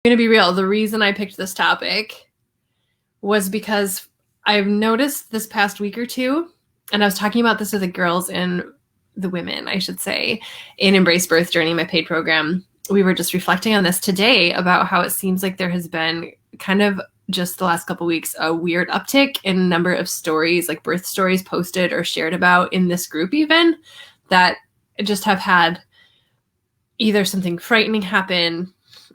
going to be real. The reason I picked this topic was because I've noticed this past week or two, and I was talking about this with the girls and the women, I should say, in Embrace Birth Journey, my paid program. We were just reflecting on this today about how it seems like there has been kind of just the last couple of weeks, a weird uptick in a number of stories, like birth stories posted or shared about in this group even, that just have had either something frightening happen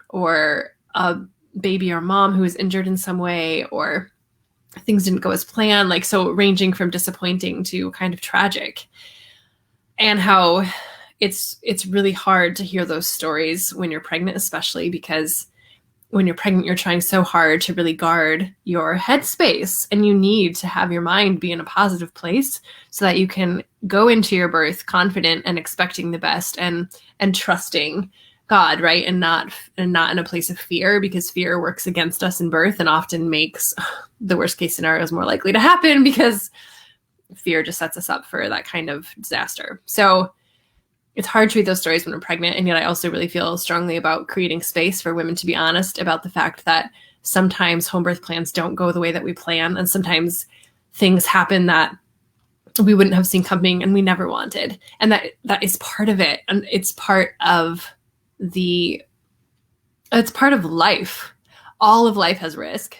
or a baby or mom who was injured in some way, or things didn't go as planned, like, so ranging from disappointing to kind of tragic. And how it's really hard to hear those stories when you're pregnant, especially because when you're pregnant, you're trying so hard to really guard your headspace, and you need to have your mind be in a positive place so that you can go into your birth confident and expecting the best and trusting God, right? And not in a place of fear, because fear works against us in birth and often makes the worst case scenarios more likely to happen, because fear just sets us up for that kind of disaster. So it's hard to read those stories when we're pregnant. And yet I also really feel strongly about creating space for women to be honest about the fact that sometimes home birth plans don't go the way that we plan. And sometimes things happen that we wouldn't have seen coming and we never wanted. And that is part of it. And it's part of life. All of life has risk.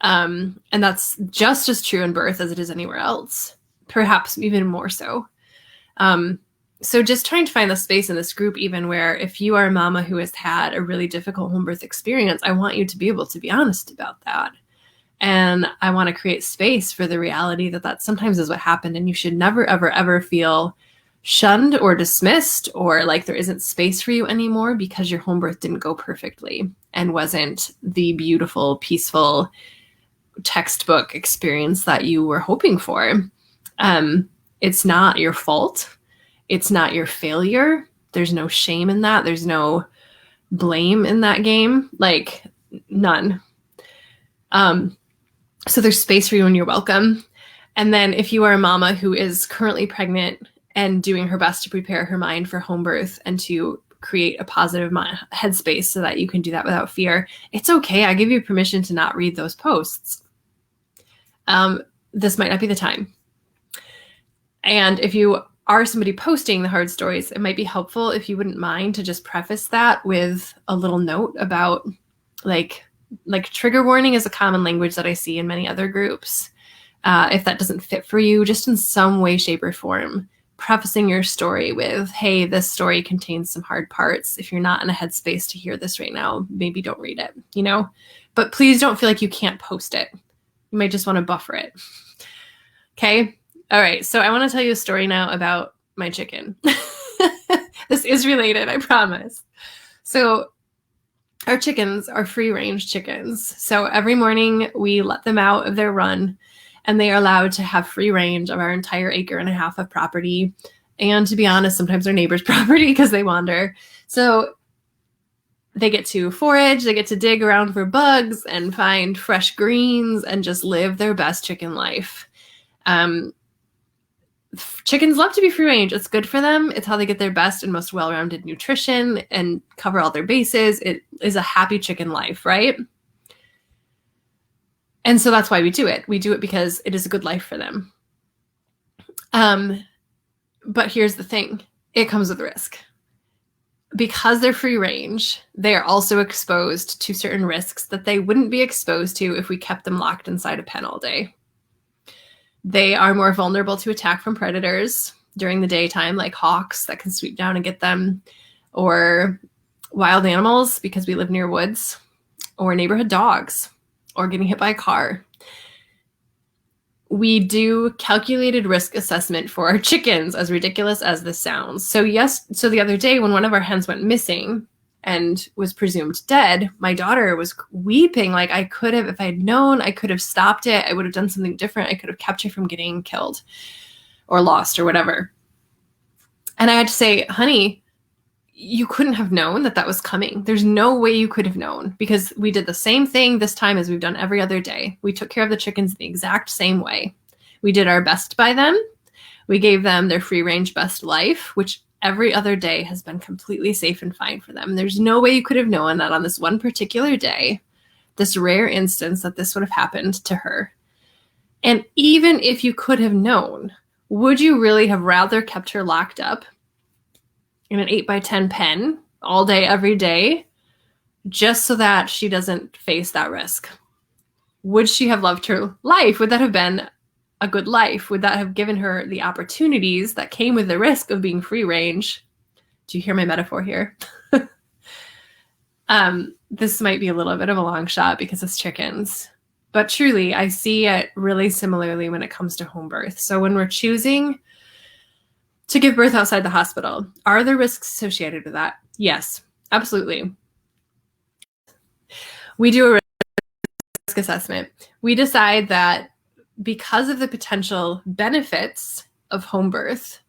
And that's just as true in birth as it is anywhere else, perhaps even more so. So just trying to find the space in this group, even where if you are a mama who has had a really difficult home birth experience, I want you to be able to be honest about that. And I want to create space for the reality that sometimes is what happened. And you should never, ever, ever feel shunned or dismissed or like there isn't space for you anymore because your home birth didn't go perfectly and wasn't the beautiful, peaceful textbook experience that you were hoping for. It's not your fault. It's not your failure. There's no shame in that. There's no blame in that game, like none. So there's space for you and you're welcome. And then if you are a mama who is currently pregnant and doing her best to prepare her mind for home birth and to create a positive headspace so that you can do that without fear, it's okay. I give you permission to not read those posts. This might not be the time. And if you are somebody posting the hard stories, it might be helpful if you wouldn't mind to just preface that with a little note about like trigger warning is a common language that I see in many other groups. If that doesn't fit for you, just in some way, shape, or form, prefacing your story with, hey, this story contains some hard parts. If you're not in a headspace to hear this right now, maybe don't read it, but please don't feel like you can't post it. You might just want to buffer it. Okay. All right. So I want to tell you a story now about my chicken. This is related, I promise. So our chickens are free range chickens. So every morning we let them out of their run and they are allowed to have free range of our entire 1.5 acres of property. And to be honest, sometimes our neighbor's property because they wander. So they get to forage, they get to dig around for bugs and find fresh greens and just live their best chicken life. Chickens love to be free range. It's good for them. It's how they get their best and most well-rounded nutrition and cover all their bases. It is a happy chicken life, right? And so that's why we do it. We do it because it is a good life for them. But here's the thing. It comes with risk. Because they're free range, they are also exposed to certain risks that they wouldn't be exposed to if we kept them locked inside a pen all day. They are more vulnerable to attack from predators during the daytime, like hawks that can sweep down and get them, or wild animals because we live near woods, or neighborhood dogs, or getting hit by a car. We do calculated risk assessment for our chickens, as ridiculous as this sounds. So the other day when one of our hens went missing and was presumed dead, my daughter was weeping like I could have, if I had known, I could have stopped it. I would have done something different. I could have kept her from getting killed or lost or whatever. And I had to say, honey, you couldn't have known that was coming. There's no way you could have known, because we did the same thing this time as we've done every other day. We took care of the chickens the exact same way. We did our best by them. We gave them their free range best life, which every other day has been completely safe and fine for them. There's no way you could have known that on this one particular day, this rare instance, that this would have happened to her. And even if you could have known, would you really have rather kept her locked up in an 8x10 pen all day, every day, just so that she doesn't face that risk? Would she have loved her life? Would that have been a good life? Would that have given her the opportunities that came with the risk of being free range? Do you hear my metaphor here? This might be a little bit of a long shot because it's chickens, but truly I see it really similarly when it comes to home birth. So when we're choosing to give birth outside the hospital, are there risks associated with that? Yes, absolutely. We do a risk assessment. We decide that because of the potential benefits of home birth,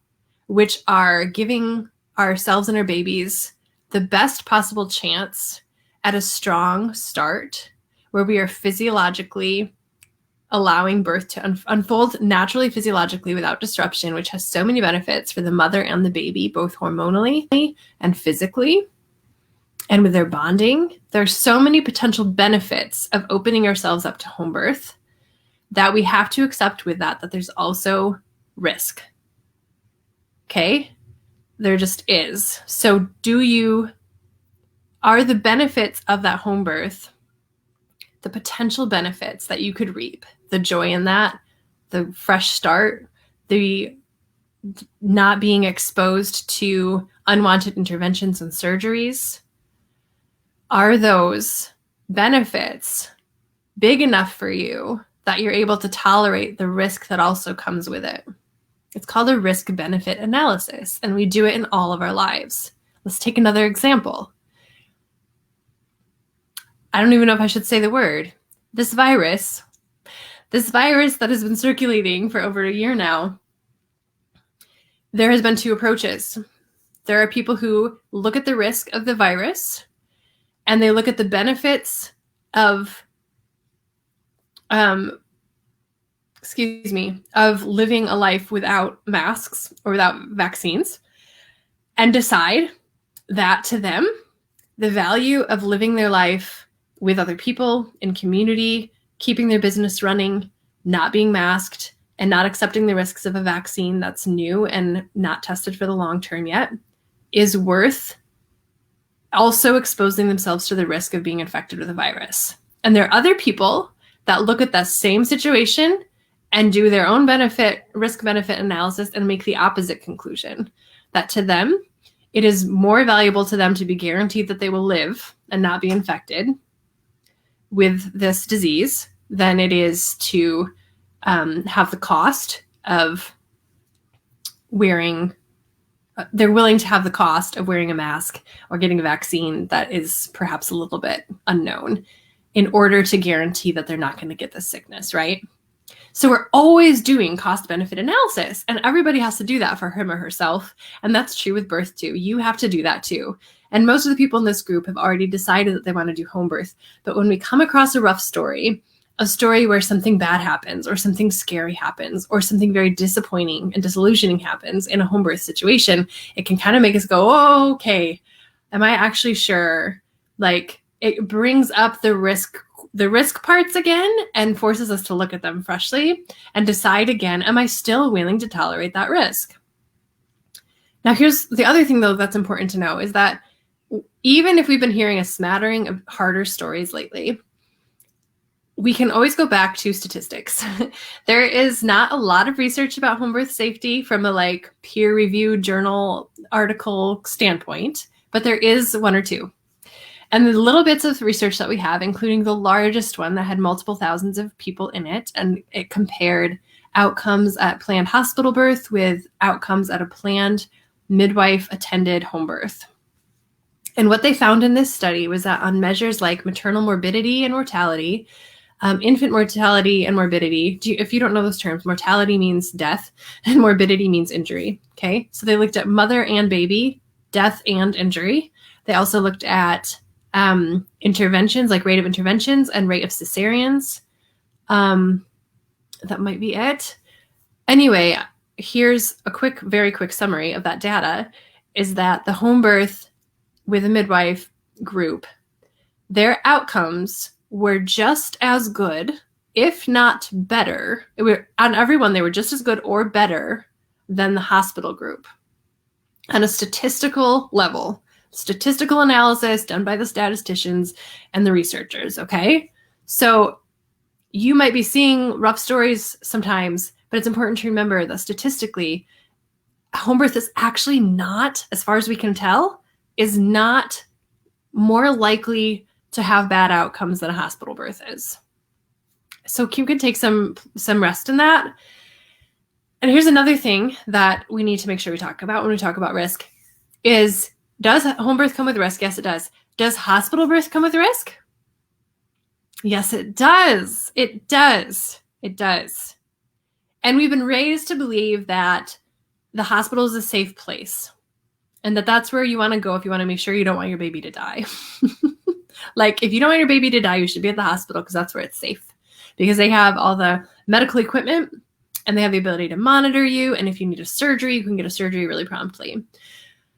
which are giving ourselves and our babies the best possible chance at a strong start, where we are physiologically allowing birth to unfold naturally, physiologically, without disruption, which has so many benefits for the mother and the baby, both hormonally and physically, and with their bonding. There are so many potential benefits of opening ourselves up to home birth that we have to accept with that there's also risk. Okay? There just is. So are the benefits of that home birth, the potential benefits that you could reap, the joy in that, the fresh start, the not being exposed to unwanted interventions and surgeries, are those benefits big enough for you that you're able to tolerate the risk that also comes with it? It's called a risk-benefit analysis, and we do it in all of our lives. Let's take another example. I don't even know if I should say the word. This virus that has been circulating for over a year now, there has been two approaches. There are people who look at the risk of the virus and they look at the benefits of living a life without masks or without vaccines, and decide that to them, the value of living their life with other people in community, keeping their business running, not being masked, and not accepting the risks of a vaccine that's new and not tested for the long term yet, is worth also exposing themselves to the risk of being infected with a virus. And there are other people that look at that same situation and do their own risk-benefit analysis and make the opposite conclusion, that to them, it is more valuable to them to be guaranteed that they will live and not be infected with this disease than it is to have the cost of wearing. They're willing to have the cost of wearing a mask or getting a vaccine that is perhaps a little bit unknown in order to guarantee that they're not going to get this sickness, right? So we're always doing cost-benefit analysis, and everybody has to do that for him or herself. And that's true with birth too. You have to do that too. And most of the people in this group have already decided that they want to do home birth. But when we come across a rough story, a story where something bad happens or something scary happens or something very disappointing and disillusioning happens in a home birth situation, it can kind of make us go, oh, okay, am I actually sure? Like, it brings up the risk parts again and forces us to look at them freshly and decide again, am I still willing to tolerate that risk? Now, here's the other thing, though, that's important to know is that even if we've been hearing a smattering of harder stories lately, we can always go back to statistics. There is not a lot of research about home birth safety from a peer-reviewed journal article standpoint, but there is one or two. And the little bits of research that we have, including the largest one that had multiple thousands of people in it, and it compared outcomes at planned hospital birth with outcomes at a planned midwife-attended home birth. And what they found in this study was that on measures like maternal morbidity and mortality, infant mortality and morbidity, if you don't know those terms, mortality means death and morbidity means injury, okay? So they looked at mother and baby, death and injury. They also looked at interventions, like rate of interventions and rate of cesareans. That might be it. Anyway, here's a very quick summary of that data. is that the home birth with a midwife group, their outcomes were just as good, if not better. On everyone, they were just as good or better than the hospital group on a statistical level. Statistical analysis done by the statisticians and the researchers, okay? So you might be seeing rough stories sometimes, but it's important to remember that statistically, home birth is actually not, as far as we can tell, is not more likely to have bad outcomes than a hospital birth is. So you can take some rest in that. And here's another thing that we need to make sure we talk about when we talk about risk is, does home birth come with risk? Yes, it does. Does hospital birth come with risk? Yes, it does. It does. It does. And we've been raised to believe that the hospital is a safe place and that that's where you want to go if you want to make sure you don't want your baby to die. Like, if you don't want your baby to die, you should be at the hospital because that's where it's safe, because they have all the medical equipment and they have the ability to monitor you. And if you need a surgery, you can get a surgery really promptly.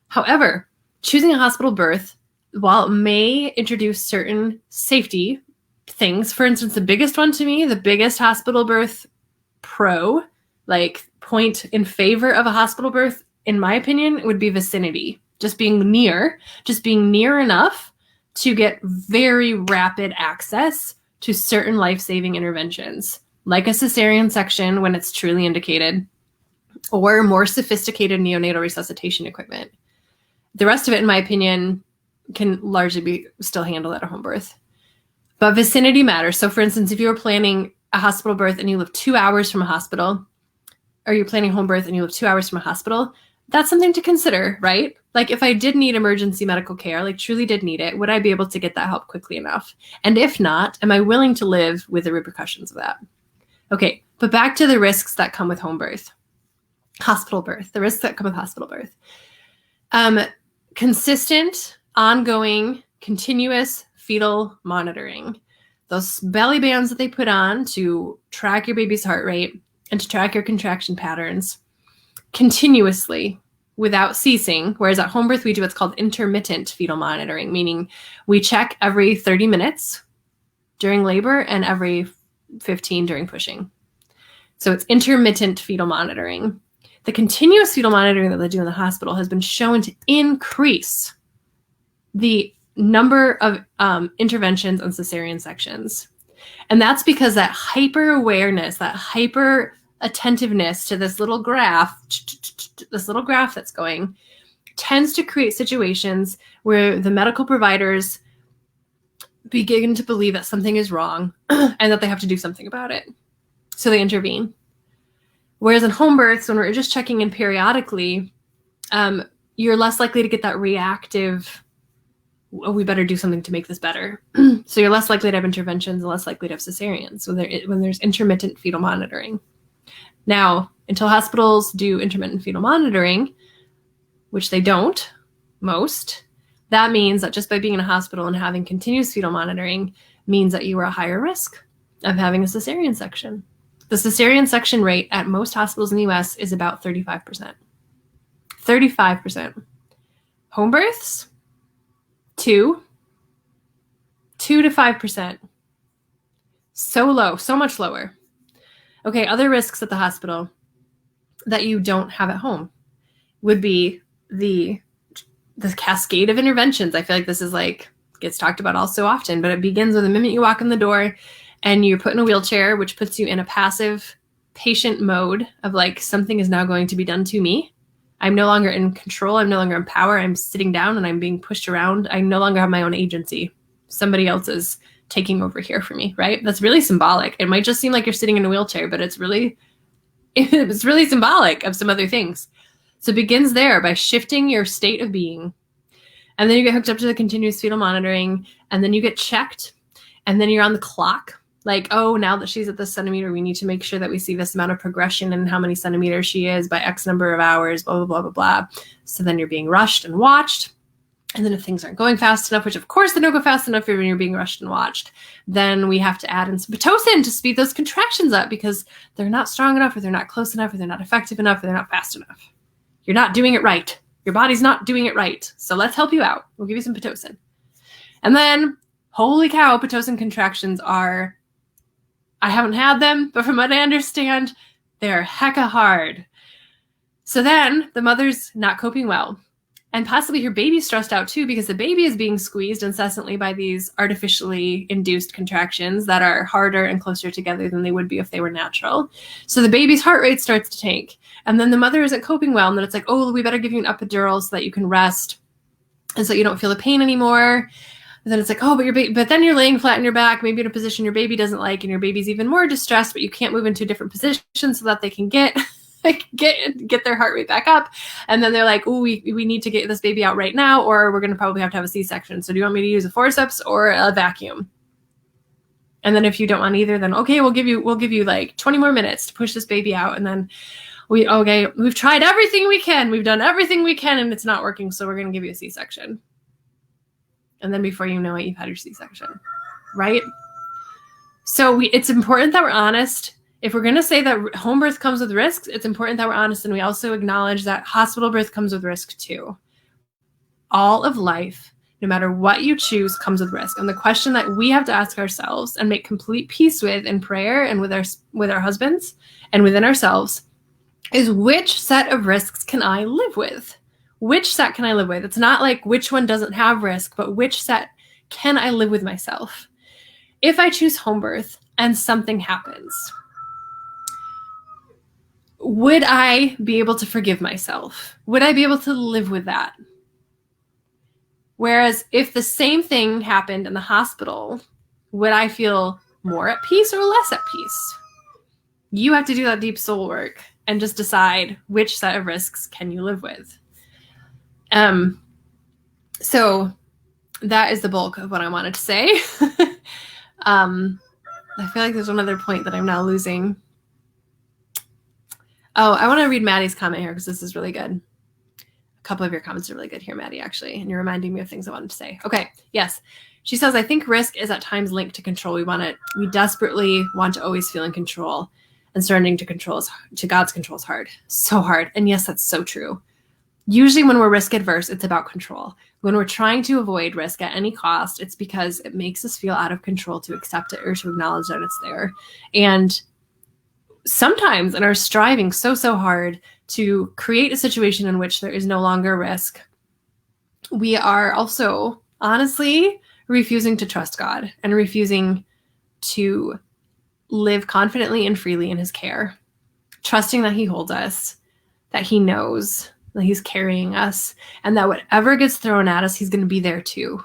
However, choosing a hospital birth, while it may introduce certain safety things, for instance, the biggest one to me, the biggest hospital birth point in favor of a hospital birth, in my opinion, would be vicinity. Just being near enough to get very rapid access to certain life-saving interventions, like a cesarean section when it's truly indicated, or more sophisticated neonatal resuscitation equipment. The rest of it, in my opinion, can largely be still handled at a home birth. But vicinity matters. So for instance, if you were planning a hospital birth and you live 2 hours from a hospital, or you're planning home birth and you live 2 hours from a hospital, that's something to consider, right? Like, if I did need emergency medical care, like truly did need it, would I be able to get that help quickly enough? And if not, am I willing to live with the repercussions of that? Okay, but back to the risks that come with home birth, hospital birth, the risks that come with hospital birth. Consistent, ongoing, continuous fetal monitoring. Those belly bands that they put on to track your baby's heart rate and to track your contraction patterns continuously without ceasing. Whereas at home birth, we do what's called intermittent fetal monitoring, meaning we check every 30 minutes during labor and every 15 during pushing. So it's intermittent fetal monitoring. The continuous fetal monitoring that they do in the hospital has been shown to increase the number of interventions and cesarean sections. And that's because that hyper awareness, that hyper attentiveness to this little graph that's going, tends to create situations where the medical providers begin to believe that something is wrong and that they have to do something about it. So they intervene. Whereas in home births, when we're just checking in periodically, you're less likely to get that reactive, oh, we better do something to make this better. So you're less likely to have interventions and less likely to have cesareans when there's intermittent fetal monitoring. Now, until hospitals do intermittent fetal monitoring, which they don't, most, that means that just by being in a hospital and having continuous fetal monitoring means that you are a higher risk of having a cesarean section. The cesarean section rate at most hospitals in the US is about 35%. 35%. Home births, 2 to 5%. So low, so much lower. Okay, other risks at the hospital that you don't have at home would be the cascade of interventions. I feel like this is gets talked about all so often, but it begins with the minute you walk in the door and you're put in a wheelchair, which puts you in a passive patient mode of something is now going to be done to me. I'm no longer in control. I'm no longer in power. I'm sitting down and I'm being pushed around. I no longer have my own agency. Somebody else is taking over here for me, right? That's really symbolic. It might just seem like you're sitting in a wheelchair, but it's really symbolic of some other things. So it begins there by shifting your state of being. And then you get hooked up to the continuous fetal monitoring, and then you get checked, and then you're on the clock. Oh, now that she's at this centimeter, we need to make sure that we see this amount of progression and how many centimeters she is by X number of hours, blah, blah, blah, blah, blah. So then you're being rushed and watched. And then if things aren't going fast enough, which of course they don't go fast enough when you're being rushed and watched, then we have to add in some Pitocin to speed those contractions up because they're not strong enough, or they're not close enough, or they're not effective enough, or they're not fast enough. You're not doing it right. Your body's not doing it right. So let's help you out. We'll give you some Pitocin. And then, holy cow, Pitocin contractions are, I haven't had them, but from what I understand, they're hecka hard. So then the mother's not coping well. And possibly her baby's stressed out too, because the baby is being squeezed incessantly by these artificially induced contractions that are harder and closer together than they would be if they were natural. So the baby's heart rate starts to tank. And then the mother isn't coping well. And then it's like, oh, we better give you an epidural so that you can rest and so you don't feel the pain anymore. And then it's like, oh, but then you're laying flat on your back, maybe in a position your baby doesn't like, and your baby's even more distressed, but you can't move into a different position so that they can get their heart rate back up. And then they're like, oh, we need to get this baby out right now, or we're going to probably have to have a C-section. So do you want me to use a forceps or a vacuum? And then if you don't want either, then okay, we'll give you like 20 more minutes to push this baby out. And then we've tried everything we can. We've done everything we can and it's not working. So we're going to give you a C-section. And then before you know it, you've had your C-section, right? So it's important that we're honest. If we're going to say that home birth comes with risks, it's important that we're honest, and we also acknowledge that hospital birth comes with risk too. All of life, no matter what you choose, comes with risk. And the question that we have to ask ourselves and make complete peace with in prayer and with our husbands and within ourselves is, which set of risks can I live with? Which set can I live with? It's not like which one doesn't have risk, but which set can I live with myself? If I choose home birth and something happens, would I be able to forgive myself? Would I be able to live with that? Whereas if the same thing happened in the hospital, would I feel more at peace or less at peace? You have to do that deep soul work and just decide which set of risks can you live with. So that is the bulk of what I wanted to say. I feel like there's one other point that I'm now losing. Oh, I want to read Maddie's comment here because this is really good. A couple of your comments are really good here, Maddie, actually. And you're reminding me of things I wanted to say. Okay. Yes. She says, I think risk is at times linked to control. We desperately want to always feel in control, and surrendering to God's control is hard. So hard. And yes, that's so true. Usually when we're risk adverse, it's about control. When we're trying to avoid risk at any cost, it's because it makes us feel out of control to accept it or to acknowledge that it's there. And sometimes in our striving so hard to create a situation in which there is no longer risk, we are also honestly refusing to trust God and refusing to live confidently and freely in his care, trusting that he holds us, that he knows, that he's carrying us, and that whatever gets thrown at us, he's going to be there too.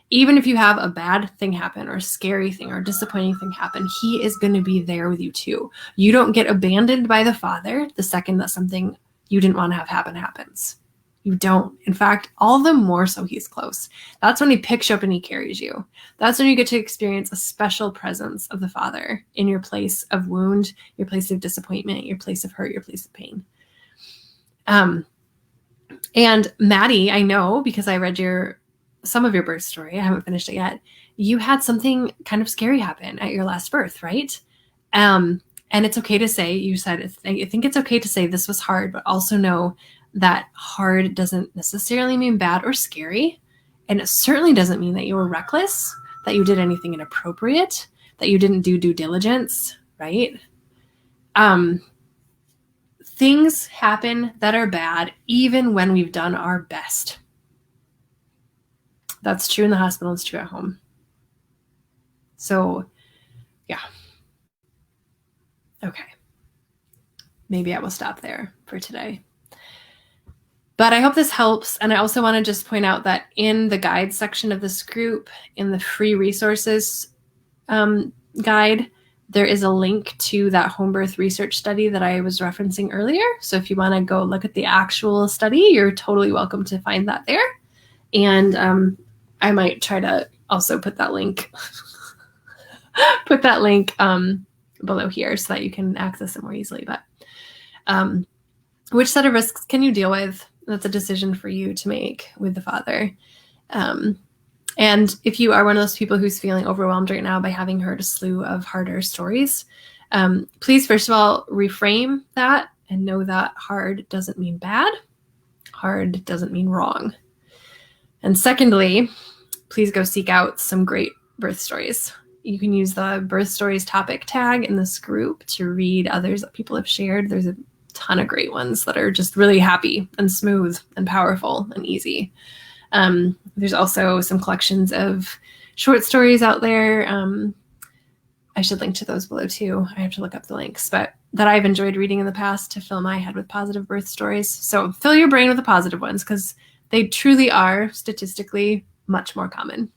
Even if you have a bad thing happen or a scary thing or a disappointing thing happen, he is going to be there with you too. You don't get abandoned by the Father the second that something you didn't want to have happen happens. You don't. In fact, all the more so he's close. That's when he picks you up and he carries you. That's when you get to experience a special presence of the Father in your place of wound, your place of disappointment, your place of hurt, your place of pain. And Maddie, I know because I read some of your birth story, I haven't finished it yet. You had something kind of scary happen at your last birth, right? And it's okay to say, you said, I think it's okay to say this was hard, but also know that hard doesn't necessarily mean bad or scary. And it certainly doesn't mean that you were reckless, that you did anything inappropriate, that you didn't do due diligence, right? Things happen that are bad, even when we've done our best. That's true in the hospital. It's true at home. So, yeah. Okay. Maybe I will stop there for today. But I hope this helps. And I also want to just point out that in the guide section of this group, in the free resources guide, there is a link to that home birth research study that I was referencing earlier. So if you want to go look at the actual study, you're totally welcome to find that there. And I might try to also put that link below here so that you can access it more easily. But which set of risks can you deal with? That's a decision for you to make with the Father. And if you are one of those people who's feeling overwhelmed right now by having heard a slew of harder stories, please, first of all, reframe that and know that hard doesn't mean bad. Hard doesn't mean wrong. And secondly, please go seek out some great birth stories. You can use the birth stories topic tag in this group to read others that people have shared. There's a ton of great ones that are just really happy and smooth and powerful and easy. There's also some collections of short stories out there. I should link to those below too. I have to look up the links, but that I've enjoyed reading in the past to fill my head with positive birth stories. So fill your brain with the positive ones, because they truly are statistically much more common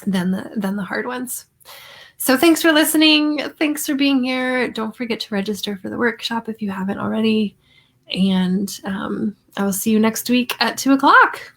than the hard ones. So thanks for listening. Thanks for being here. Don't forget to register for the workshop if you haven't already. And I will see you next week at 2:00.